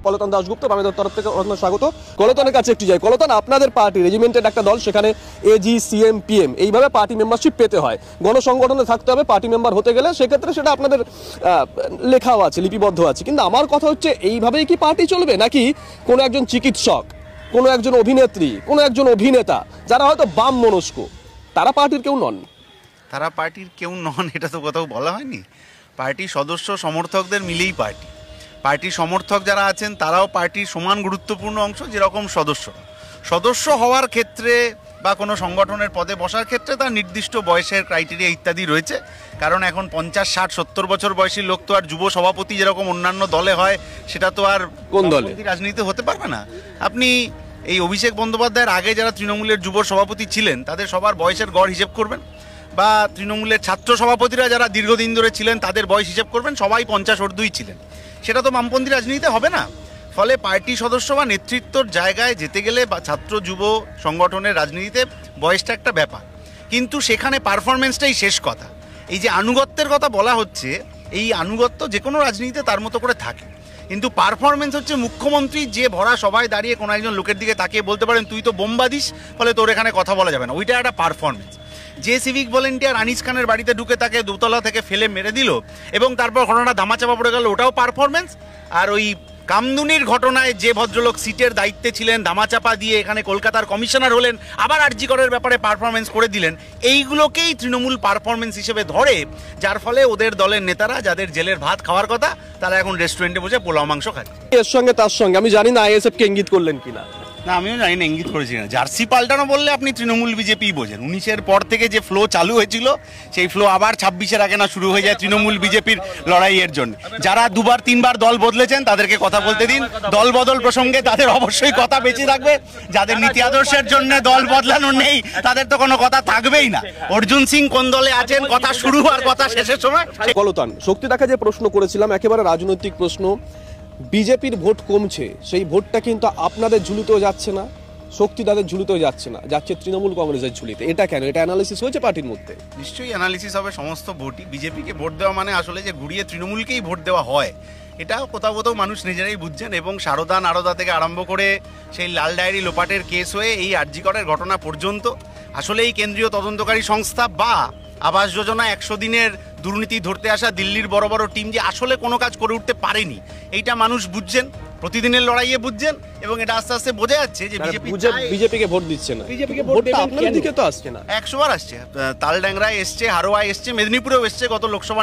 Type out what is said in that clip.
কলতান দাশগুপ্ত, বামেদের তরফ থেকে স্বাগত। কলতানের কাছে একটু যাই। কলতান, আপনাদের পার্টি রেজিমেন্টেড একটা দল, সেখানে এজি, সিএম, পিএম এইভাবে পার্টি মেম্বারশিপ পেতে হয়, গণসংগঠনে থাকতে হবে পার্টি মেম্বার হতে গেলে, সেক্ষেত্রে সেটা আপনাদের লেখাও আছে, লিপিবদ্ধ আছে। কিন্তু আমার কথা হচ্ছে, এইভাবেই কি পার্টি চলবে, নাকি কোনো একজন চিকিৎসক, কোনো একজন অভিনেত্রী, কোনো একজন অভিনেতা যারা হয়তো বাম মনস্ক, তারা পার্টির কেউ নন? তারা পার্টির কেউ নন এটা তো কোথাও বলা হয়নি। পার্টি সদস্য সমর্থকদের মিলেই পার্টি। পার্টির সমর্থক যারা আছেন তারাও পার্টির সমান গুরুত্বপূর্ণ অংশ, যেরকম সদস্য হওয়ার ক্ষেত্রে বা কোনো সংগঠনের পদে বসার ক্ষেত্রে তার নির্দিষ্ট বয়সের ক্রাইটেরিয়া ইত্যাদি রয়েছে। কারণ এখন 50, 60, 70 বছর বয়সী লোক তো আর যুব সভাপতি যেরকম অন্যান্য দলে হয়, সেটা তো আর কোন দলে রাজনীতিতে হতে পারবে না। আপনি এই অভিষেক বন্দ্যোপাধ্যায়ের আগে যারা তৃণমূলের যুব সভাপতি ছিলেন তাদের সবার বয়সের গড় হিসেব করবেন, বা তৃণমূলের ছাত্র সভাপতিরা যারা দীর্ঘদিন ধরে ছিলেন তাদের বয়স হিসেব করবেন, সবাই 50 ঊর্ধ্বই ছিলেন। সেটা তো বামপন্থী রাজনীতিতে হবে না। ফলে পার্টি সদস্য বা নেতৃত্বর জায়গায় যেতে গেলে বা ছাত্র যুব সংগঠনের রাজনীতিতে বয়সটা একটা ব্যাপার, কিন্তু সেখানে পারফরমেন্সটাই শেষ কথা। এই যে আনুগত্যের কথা বলা হচ্ছে, এই আনুগত্য যে কোনো রাজনীতিতে তার মতো করে থাকে, কিন্তু পারফরমেন্স হচ্ছে মুখ্যমন্ত্রী যে ভরা সভায় দাঁড়িয়ে কোনো একজন লোকের দিকে তাকিয়ে বলতে পারেন তুই তো বোম্বা দিস, ফলে তোর এখানে কথা বলা যাবে না, ওইটা একটা পারফরমেন্স। যে সিভিক ভলেন্টিয়ার আনিস খানের বাড়িতে ঢুকে তাকে দোতলা থেকে ফেলে মেরে দিল এবং তারপর ঘটনা ধামাচাপা পড়ে গেল, ওটাও পারফরমেন্স। আর ওই কামদুনির ঘটনায় যে ভদ্রলোক সিটের দায়িত্বে ছিলেন, ধামাচাপা দিয়ে এখানে কলকাতার কমিশনার হলেন, আবার আরজি করের ব্যাপারে পারফরমেন্স করে দিলেন, এইগুলোকেই তৃণমূল পারফরমেন্স হিসেবে ধরে, যার ফলে ওদের দলের নেতারা যাদের জেলের ভাত খাওয়ার কথা তারা এখন রেস্টুরেন্টে বসে পোলাও মাংস খাচ্ছে। এর সঙ্গে তার সঙ্গে আমি জানি না আইএসএফ কে ইঙ্গিত করলেন কিনা। না, আমিও জানি না, ইঙ্গিত করেছি না। জার্সি পাল্টানো বললে আপনি তৃণমূল বিজেপি বোঝেন। 19-এর পর থেকে যে ফ্লো চালু হয়েছিল, সেই ফ্লো আবার 26-এর আগে না শুরু হয়ে যায় তৃণমূল বিজেপির লড়াইয়ের জন্য। যারা 2-3 বার দল বদলেছেন তাদেরকে কথা বলতে দিন। দল বদল প্রসঙ্গে তাদের অবশ্যই কথা বেঁচে থাকবে। যাদের নীতি আদর্শের জন্য দল বদলানো নেই তাদের তো কোনো কথা থাকবেই না। অর্জুন সিং কোন দলে আছেন, কথা শুরু আর কথা শেষের সময়। কলতান, শক্তিদাকে যে প্রশ্ন করেছিলাম, একেবারে রাজনৈতিক প্রশ্ন, বিজেপির ভোট কমছে, সেই ভোটটা কিন্তু আপনাদের ঝুলিতেও যাচ্ছে না, শক্তিদাদের ঝুলিতেও যাচ্ছে না, যাচ্ছে তৃণমূল কংগ্রেসের ঝুলিতে। এটা কেন? এটা অ্যানালিসিস হয়েছে পার্টির মধ্যে? নিশ্চয়ই অ্যানালিসিস হবে। সমস্ত ভোটই বিজেপিকে ভোট দেওয়া মানে আসলে যে ঘুরিয়ে তৃণমূলকেই ভোট দেওয়া হয়, এটা কোথাও কোথাও মানুষ নিজেরাই বুঝছেন। এবং সারদা নারদা থেকে আরম্ভ করে সেই লাল ডায়েরি লোপাটের কেস হয়ে এই আরজি করের ঘটনা পর্যন্ত আসলে এই কেন্দ্রীয় তদন্তকারী সংস্থা বা আবাস যোজনা 100 দিনের দুর্নীতি ধরতে আসা দিল্লির বড় বড় টিম যে আসলে কোনো কাজ করে উঠতে পারেনি, এইটা মানুষ বুঝছেন, প্রতিদিনের লড়াইয়ে বুঝছেন। এবং এটা আস্তে আস্তে বোঝা যাচ্ছে যে বিজেপিকে ভোট দিচ্ছে না, বিজেপিকে ভোট আপনাদের দিকে তো আসছে না। 100 বার আসছে, তালড্যাংরায় এসছে, হারোয়ায় এসছে, মেদিনীপুরেও এসছে গত লোকসভা